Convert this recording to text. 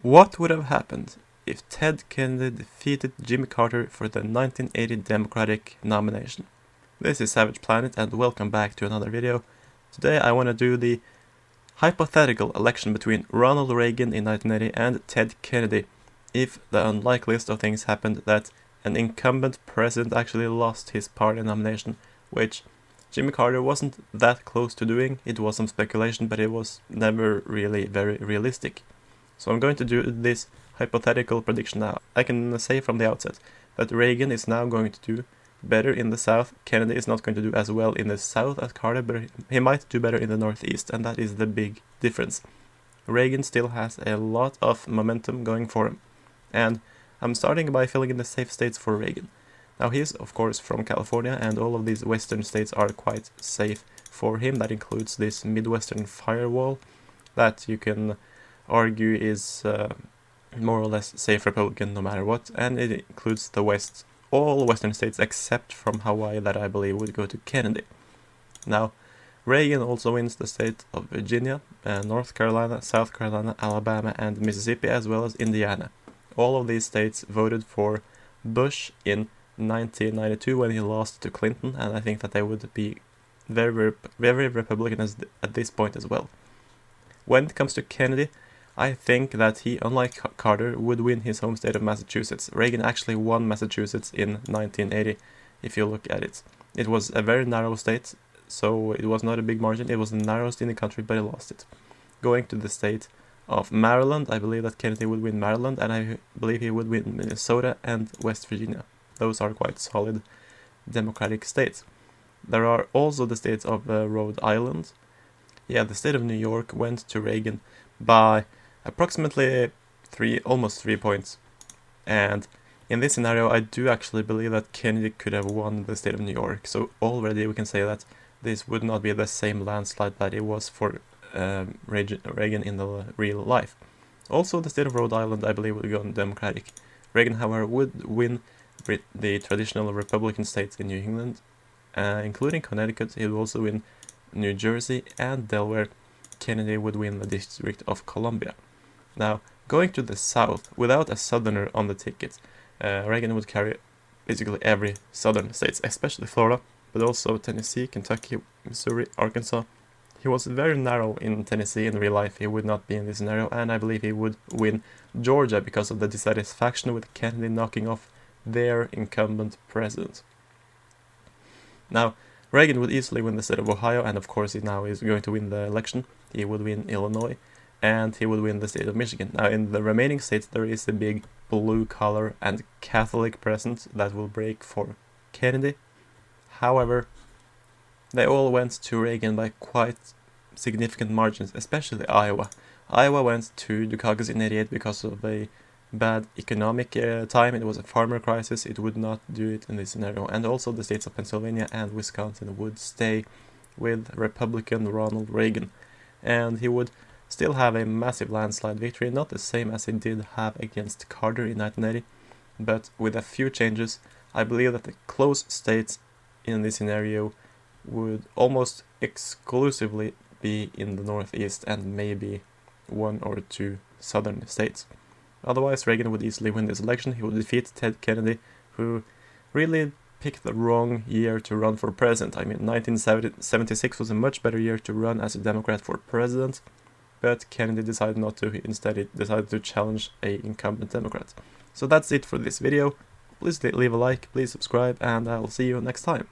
What would have happened if Ted Kennedy defeated Jimmy Carter for the 1980 Democratic nomination? This is Savage Planet and welcome back to another video. Today I want to do the hypothetical election between Ronald Reagan in 1980 and Ted Kennedy if the unlikeliest of things happened that an incumbent president actually lost his party nomination, which Jimmy Carter wasn't that close to doing. It was some speculation, but it was never really very realistic. So I'm going to do this hypothetical prediction now. I can say from the outset that Reagan is now going to do better in the South. Kennedy is not going to do as well in the South as Carter, but he might do better in the Northeast, and that is the big difference. Reagan still has a lot of momentum going for him, and I'm starting by filling in the safe states for Reagan. Now he is of course from California, and all of these western states are quite safe for him. That includes this Midwestern firewall that you can argue is more or less safe Republican no matter what, and it includes the West, all western states except from Hawaii that I believe would go to Kennedy. Now Reagan also wins the state of Virginia, North Carolina, South Carolina, Alabama and Mississippi, as well as Indiana. All of these states voted for Bush in 1992 when he lost to Clinton, and I think that they would be very Republican at this point as well. When it comes to Kennedy, I think that he, unlike Carter, would win his home state of Massachusetts. Reagan actually won Massachusetts in 1980, if you look at it. It was a very narrow state, so it was not a big margin. It was the narrowest in the country, but he lost it. Going to the state of Maryland, I believe that Kennedy would win Maryland, and I believe he would win Minnesota and West Virginia. Those are quite solid Democratic states. There are also the states of Rhode Island. Yeah, the state of New York went to Reagan by approximately almost 3 points. And in this scenario, I do actually believe that Kennedy could have won the state of New York. So already we can say that this would not be the same landslide that it was for Reagan in the real life. Also, the state of Rhode Island, I believe, would go Democratic. Reagan, however, would win the traditional Republican states in New England, including Connecticut. He would also win New Jersey and Delaware. Kennedy would win the District of Columbia. Now, going to the South, without a Southerner on the ticket, Reagan would carry basically every Southern states, especially Florida, but also Tennessee, Kentucky, Missouri, Arkansas. He was very narrow in Tennessee in real life. He would not be in this scenario, and I believe he would win Georgia because of the dissatisfaction with Kennedy knocking off their incumbent president. Now, Reagan would easily win the state of Ohio, and of course he now is going to win the election. He would win Illinois, and he would win the state of Michigan. Now, in the remaining states, there is a big blue-collar and Catholic presence that will break for Kennedy. However, they all went to Reagan by quite significant margins, especially Iowa. Iowa went to Dukakis in 88 because of a bad economic time. It was a farmer crisis. It would not do it in this scenario. And also the states of Pennsylvania and Wisconsin would stay with Republican Ronald Reagan. And he would still have a massive landslide victory, not the same as he did have against Carter in 1980, but with a few changes. I believe that the close states in this scenario would almost exclusively be in the Northeast and maybe one or two southern states. Otherwise, Reagan would easily win this election. He would defeat Ted Kennedy, who really picked the wrong year to run for president. I mean, 1976 was a much better year to run as a Democrat for president, but Kennedy decided not to. Instead, he decided to challenge an incumbent Democrat. So that's it for this video. Please leave a like, please subscribe, and I'll see you next time.